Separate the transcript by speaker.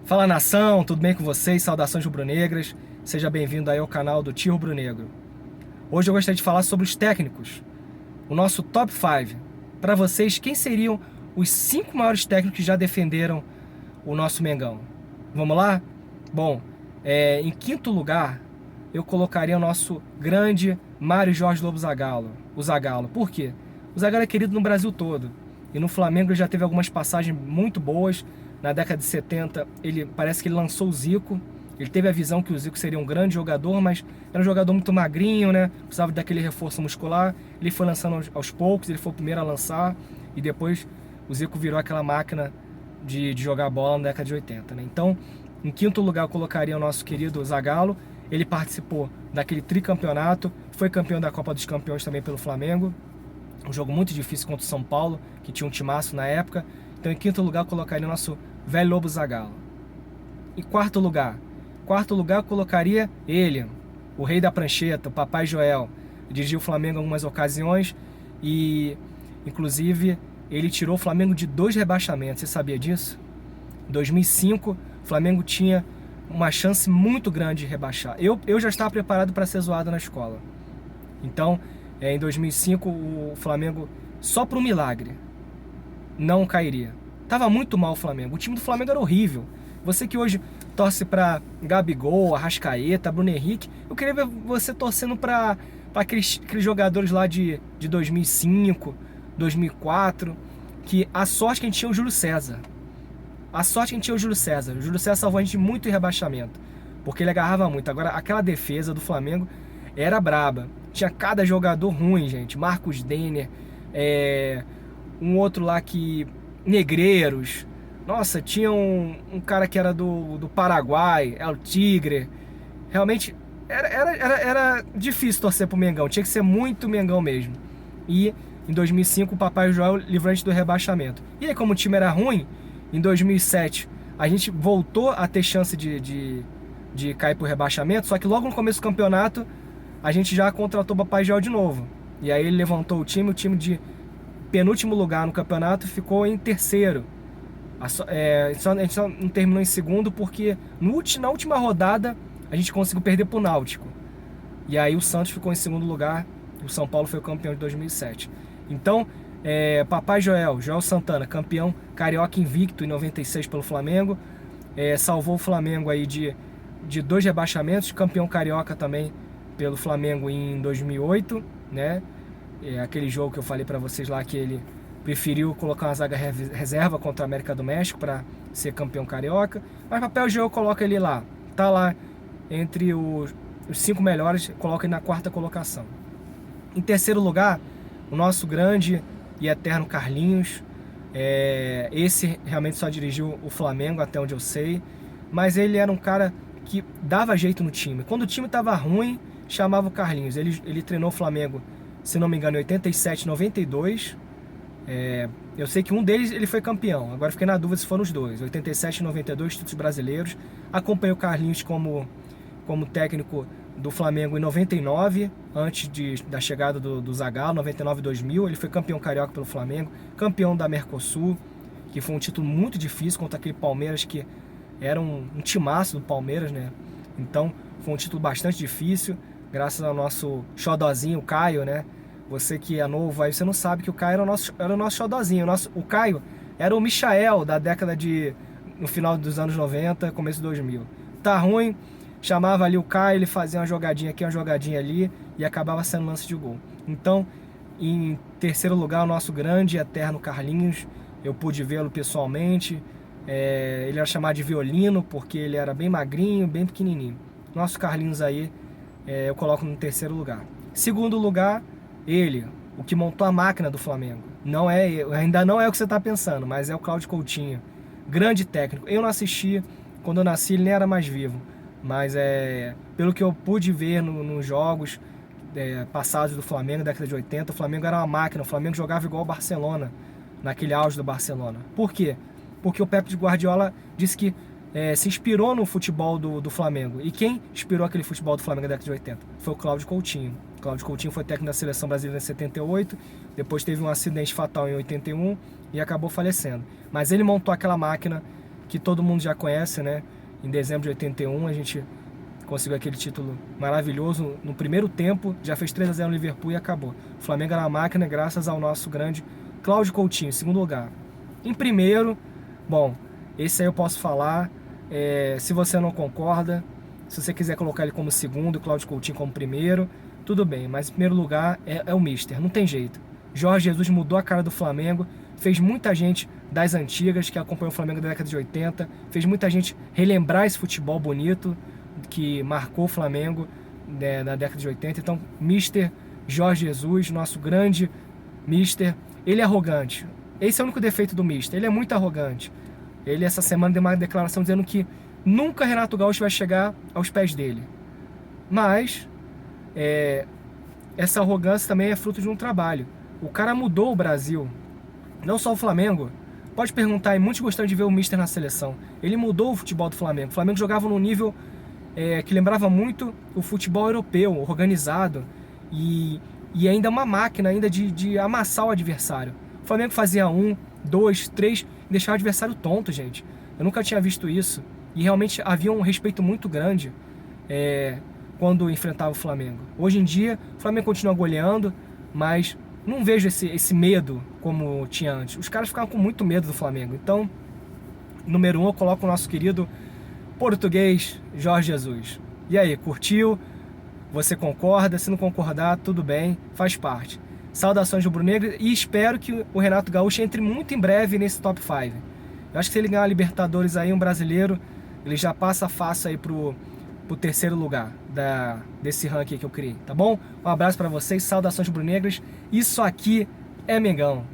Speaker 1: Fala nação, tudo bem com vocês? Saudações rubro-negras. Seja bem-vindo aí ao canal do Tio Rubro-Negro. Hoje eu gostaria de falar sobre os técnicos, o nosso top 5. Para vocês, quem seriam os 5 maiores técnicos que já defenderam o nosso Mengão? Vamos lá? Bom, em quinto lugar, eu colocaria o nosso grande Mário Jorge Lobo Zagallo. O Zagallo. Por quê? O Zagallo é querido no Brasil todo. E no Flamengo ele já teve algumas passagens muito boas. Na década de 70, parece que ele lançou o Zico. Ele teve a visão que o Zico seria um grande jogador, mas era um jogador muito magrinho, né? Precisava daquele reforço muscular. Ele foi lançando aos poucos, ele foi o primeiro a lançar. E depois o Zico virou aquela máquina de jogar bola na década de 80, né? Então, em quinto lugar, eu colocaria o nosso querido Zagallo. Ele participou daquele tricampeonato, foi campeão da Copa dos Campeões também pelo Flamengo. Um jogo muito difícil contra o São Paulo, que tinha um timaço na época. Então, em quinto lugar, eu colocaria o nosso velho Lobo Zagallo. Em quarto lugar eu colocaria ele, o rei da prancheta, o Papai Joel. Dirigiu o Flamengo em algumas ocasiões e, inclusive, ele tirou o Flamengo de 2 rebaixamentos. Você sabia disso? Em 2005, o Flamengo tinha uma chance muito grande de rebaixar. Eu já estava preparado para ser zoado na escola. Então, em 2005, o Flamengo, só por um milagre, não cairia. Tava muito mal o Flamengo. O time do Flamengo era horrível. Você que hoje torce para Gabigol, Arrascaeta, Bruno Henrique, eu queria ver você torcendo para aqueles jogadores lá de 2005, 2004, que a sorte que a gente tinha o Júlio César. A sorte que a gente tinha o Júlio César. O Júlio César salvou a gente muito em rebaixamento, porque ele agarrava muito. Agora, aquela defesa do Flamengo era braba. Tinha cada jogador ruim, gente. Marcos Denner, um outro lá que... Negreiros. Nossa, tinha um cara que era do Paraguai, é o Tigre. Realmente era difícil torcer pro Mengão, tinha que ser muito Mengão mesmo. E em 2005 o Papai Joel livrou a gente do rebaixamento. E aí, como o time era ruim, em 2007 a gente voltou a ter chance de cair pro rebaixamento, só que logo no começo do campeonato a gente já contratou o Papai Joel de novo. E aí ele levantou o time de penúltimo lugar no campeonato ficou em terceiro. A gente só não terminou em segundo porque na última rodada a gente conseguiu perder pro Náutico. E aí o Santos ficou em segundo lugar, o São Paulo foi o campeão de 2007. Então, Papai Joel Santana, campeão carioca invicto em 96 pelo Flamengo, salvou o Flamengo aí de 2 rebaixamentos, campeão carioca também pelo Flamengo em 2008, né? Aquele jogo que eu falei pra vocês lá que ele preferiu colocar uma zaga reserva contra a América do México para ser campeão carioca. Mas Papel Joel coloca ele lá, tá lá entre os 5 melhores, coloca ele na 4ª colocação. Em terceiro lugar, o nosso grande e eterno Carlinhos. Esse realmente só dirigiu o Flamengo, até onde eu sei, mas ele era um cara que dava jeito no time. Quando o time estava ruim, chamava o Carlinhos. Ele treinou o Flamengo, se não me engano, em 87, 92. Eu sei que um deles ele foi campeão. Agora fiquei na dúvida se foram os dois. 87 e 92, títulos brasileiros. Acompanhei o Carlinhos como técnico do Flamengo em 99, antes da chegada do Zagallo, 99 e 2000. Ele foi campeão carioca pelo Flamengo, campeão da Mercosul, que foi um título muito difícil contra aquele Palmeiras que era um timaço do Palmeiras, né? Então foi um título bastante difícil, graças ao nosso xodozinho, o Caio, né? Você que é novo aí, você não sabe que o Caio era o nosso xodozinho. O Caio era o Michael da década no final dos anos 90, começo de 2000. Tá ruim, chamava ali o Caio, ele fazia uma jogadinha aqui, uma jogadinha ali e acabava sendo lance de gol. Então, em terceiro lugar, o nosso grande e eterno Carlinhos. Eu pude vê-lo pessoalmente. Ele era chamado de violino porque ele era bem magrinho, bem pequenininho. Nosso Carlinhos aí, eu coloco no terceiro lugar. Segundo lugar, ele, o que montou a máquina do Flamengo. Ainda não é o que você está pensando, mas é o Cláudio Coutinho. Grande técnico. Eu não assisti, quando eu nasci ele nem era mais vivo. Mas pelo que eu pude ver nos jogos passados do Flamengo, década de 80, o Flamengo era uma máquina. O Flamengo jogava igual o Barcelona, naquele auge do Barcelona. Por quê? Porque o Pep Guardiola disse que se inspirou no futebol do Flamengo. E quem inspirou aquele futebol do Flamengo na década de 80? Foi o Cláudio Coutinho. Cláudio Coutinho foi técnico da seleção brasileira em 78, depois teve um acidente fatal em 81 e acabou falecendo. Mas ele montou aquela máquina que todo mundo já conhece, né? Em dezembro de 81 a gente conseguiu aquele título maravilhoso no primeiro tempo, já fez 3-0 no Liverpool e acabou. O Flamengo era uma máquina graças ao nosso grande Cláudio Coutinho, em segundo lugar. Em primeiro, bom, esse aí eu posso falar, se você não concorda, se você quiser colocar ele como segundo, o Cláudio Coutinho como primeiro, tudo bem, mas em primeiro lugar é o Mister, não tem jeito. Jorge Jesus mudou a cara do Flamengo, fez muita gente das antigas que acompanhou o Flamengo da década de 80, fez muita gente relembrar esse futebol bonito que marcou o Flamengo, né, na década de 80. Então, Mister Jorge Jesus, nosso grande Mister, ele é arrogante. Esse é o único defeito do Mister, ele é muito arrogante. Ele essa semana deu uma declaração dizendo que nunca Renato Gaúcho vai chegar aos pés dele. Mas essa arrogância também é fruto de um trabalho. O cara mudou o Brasil, não só o Flamengo. Pode perguntar aí, muitos gostariam de ver o Mister na seleção. Ele mudou o futebol do Flamengo. O Flamengo jogava num nível que lembrava muito o futebol europeu, organizado e ainda uma máquina ainda de amassar o adversário. O Flamengo fazia 1, 2, 3 e deixava o adversário tonto, gente. Eu nunca tinha visto isso. E realmente havia um respeito muito grande quando enfrentava o Flamengo. Hoje em dia, o Flamengo continua goleando, mas não vejo esse medo como tinha antes. Os caras ficavam com muito medo do Flamengo. Então, número 1, eu coloco o nosso querido português Jorge Jesus. E aí, curtiu? Você concorda? Se não concordar, tudo bem, faz parte. Saudações rubro-negras e espero que o Renato Gaúcho entre muito em breve nesse top 5. Eu acho que se ele ganhar a Libertadores aí, um brasileiro, ele já passa fácil aí pro terceiro lugar desse ranking que eu criei, tá bom? Um abraço pra vocês, saudações rubro-negras. Isso aqui é Mengão.